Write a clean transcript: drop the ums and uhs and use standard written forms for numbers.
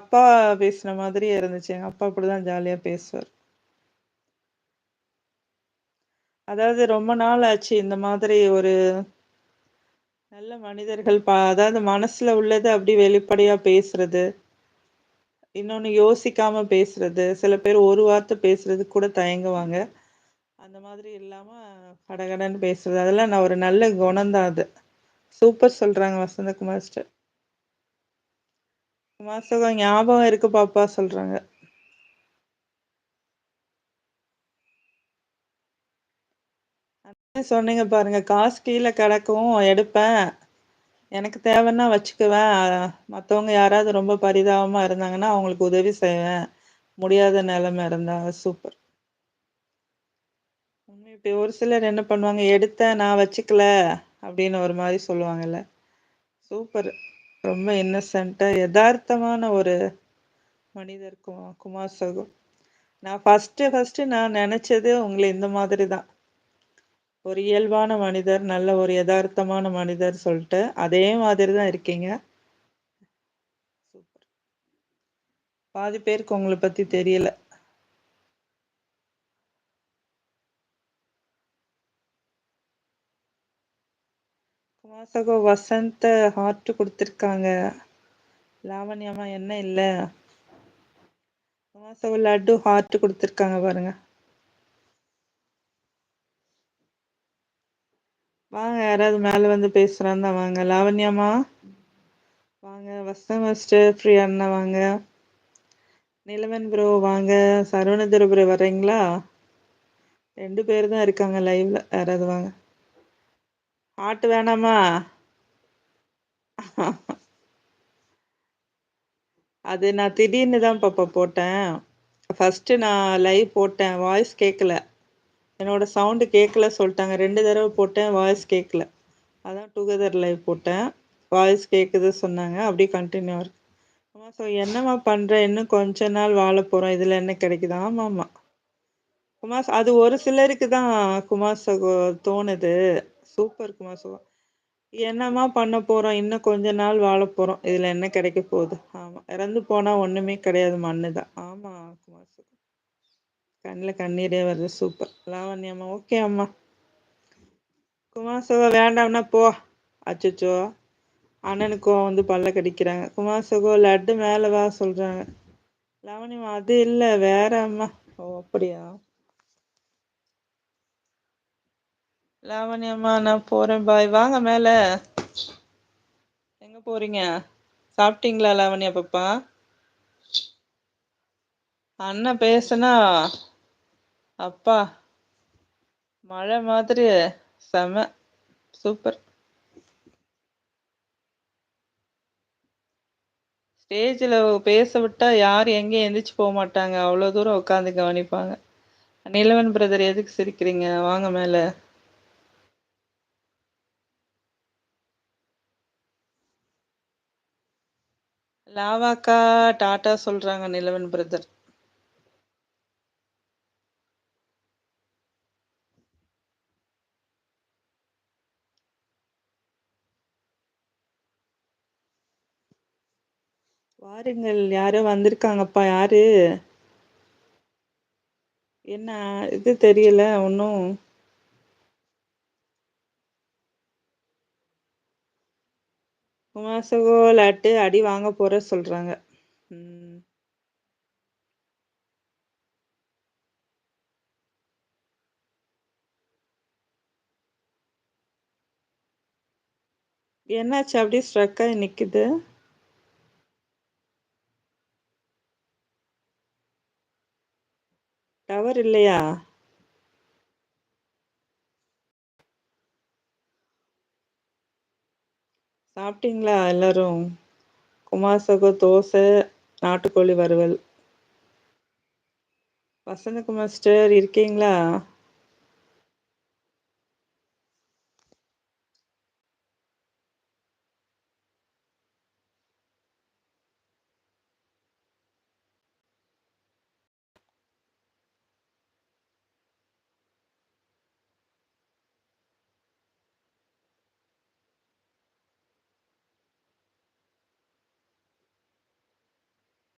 அப்பா பேசுன மாதிரியே இருந்துச்சு. எங்க அப்பா அப்படிதான் ஜாலியா பேசுவாரு. அதாவது ரொம்ப நாள் ஆச்சு இந்த மாதிரி ஒரு நல்ல மனிதர்கள் அதாவது மனசுல உள்ளது அப்படி வெளிப்படையா பேசுறது. இன்னொன்னு யோசிக்காம பேசுறது. சில பேர் ஒரு வார்த்தை பேசுறதுக்கு கூட தயங்குவாங்க. அந்த மாதிரி இல்லாம கடகடன்னு பேசுறது. அதெல்லாம் நான் ஒரு நல்ல குணம் தான் அது. சூப்பர் சொல்றாங்க வசந்தகுமார் சிஸ்டர். குமார் ஞாபகம் இருக்கு பாப்பா சொல்றாங்க. சொன்னீங்க பாருங்க, காசு கீழ கிடக்கும் எடுப்பேன். எனக்கு தேவைன்னா வச்சுக்குவேன். மத்தவங்க யாராவது ரொம்ப பரிதாபமா இருந்தாங்கன்னா, அவங்களுக்கு உதவி செய்வேன். முடியாத நிலைமை இருந்தா சூப்பர். இப்ப ஒரு சிலர் என்ன பண்ணுவாங்க, எடுத்தேன் நான் வச்சுக்கல அப்படின்னு ஒரு மாரி சொல்லுவாங்கல்ல. சூப்பர். ரொம்ப இன்னசென்ட்டா எதார்த்தமான ஒரு மனிதர் குமார் சகோ. நான் ஃபர்ஸ்ட்டு நான் நெனச்சது உங்கள இந்த மாதிரி தான். ஒரு இயல்பான மனிதர், நல்ல ஒரு எதார்த்தமான மனிதர் சொல்ட்டு, அதே மாதிரி தான் இருக்கீங்க. சூப்பர். பாதி பேருக்கு உங்கள பத்தி தெரியல. குமார் வசந்த் ஹார்ட் குடுத்துருக்காங்க. லாவண்யம்மா என்ன இல்ல? குமார் லட்டு ஹார்ட் குடுத்துருக்காங்க பாருங்க. வாங்க யாராவது மேல வந்து பேசுறாந்தா வாங்க. லாவண்யம்மா வாங்க. வசந்த் மாஸ்டர் ஃப்ரீ அண்ணா வாங்க. நிலவன் ப்ரோ வாங்க. சரவணதுரை ப்ரோ வர்றீங்களா? 2 பேர் தான் இருக்காங்க லைவ்ல. யாராவது வாங்க. ஹார்ட் வேணாமா? அது நான் திடீர்னு தான் பாப்பா போட்டேன். ஃபர்ஸ்ட்டு நான் லைவ் போட்டேன். வாய்ஸ் கேட்கல. என்னோட சவுண்டு கேட்கல சொல்ட்டாங்க. 2 தடவ போட்டேன். வாய்ஸ் கேட்கல. அதான் டுகெதர் லைவ் போட்டேன். வாய்ஸ் கேட்குது சொன்னாங்க. அப்படியே கன்டின்யூ இருக்கு. ஆமா என்னம்மா பண்ற? இன்னும் கொஞ்ச நாள் வாழப் போறோம். இதுல என்ன கிடைக்குது? ஆமாமா. அது ஒரு சிலருக்கு தான் குமார் சகோ தோணுது. சூப்பர் குமார் சகோ. என்னம்மா பண்ண போறோம்? இன்னும் கொஞ்ச நாள் வாழப் போறோம். இதுல என்ன கிடைக்க போகுது? ஆமா. இறந்து போனா ஒண்ணுமே கிடையாது. மண்ணு தான். ஆமா குமார் சகோ. கண்ணுல கண்ணீரே வருது. சூப்பர். லாவண்யம்மா ஓகே அம்மா. குமார் சகோ வேண்டாம்னா போ. அச்சச்சோ. அண்ணனுக்கும் வந்து பல்ல கடிக்கிறாங்க. குமார் சகோ லட்டு மேல வா சொல்றாங்க. லாவண்யம்மா அது இல்ல வேற அம்மா. ஓ அப்படியா? லாவண்யம்மா நான் போறேன் பாய். வாங்க மேல. எங்க போறீங்க? சாப்பிட்டீங்களா லாவண்யா பாப்பா? அண்ணன் பேசுனா அப்பா மழை மாதிரி செம சூப்பர். ஸ்டேஜில் பேச விட்டா யாரும் எங்கேயும் எந்திரிச்சு போக மாட்டாங்க. அவ்வளோ தூரம் உட்காந்து கவனிப்பாங்க. நிலவன் பிரதர் எதுக்கு சிரிக்கிறீங்க? வாங்க மேல. லாவாக்கா டாட்டா சொல்றாங்க நிலவன் பிரதர். வாருங்கள். யாரோ வந்திருக்காங்கப்பா. யாரு? என்ன இது தெரியல ஒன்றும். குமாசகோ லாட்டு அடி வாங்க போற சொல்றாங்க. ம். என்னாச்சு அப்படியே ஸ்ட்ரக் ஆகி நிக்குது? டவர் இல்லையா? சாப்பிட்டீங்களா எல்லாரும்? குமாசகோ தோசை, நாட்டுக்கோழி வறுவல். வசந்தகுமார் சிஸ்டர் இருக்கீங்களா?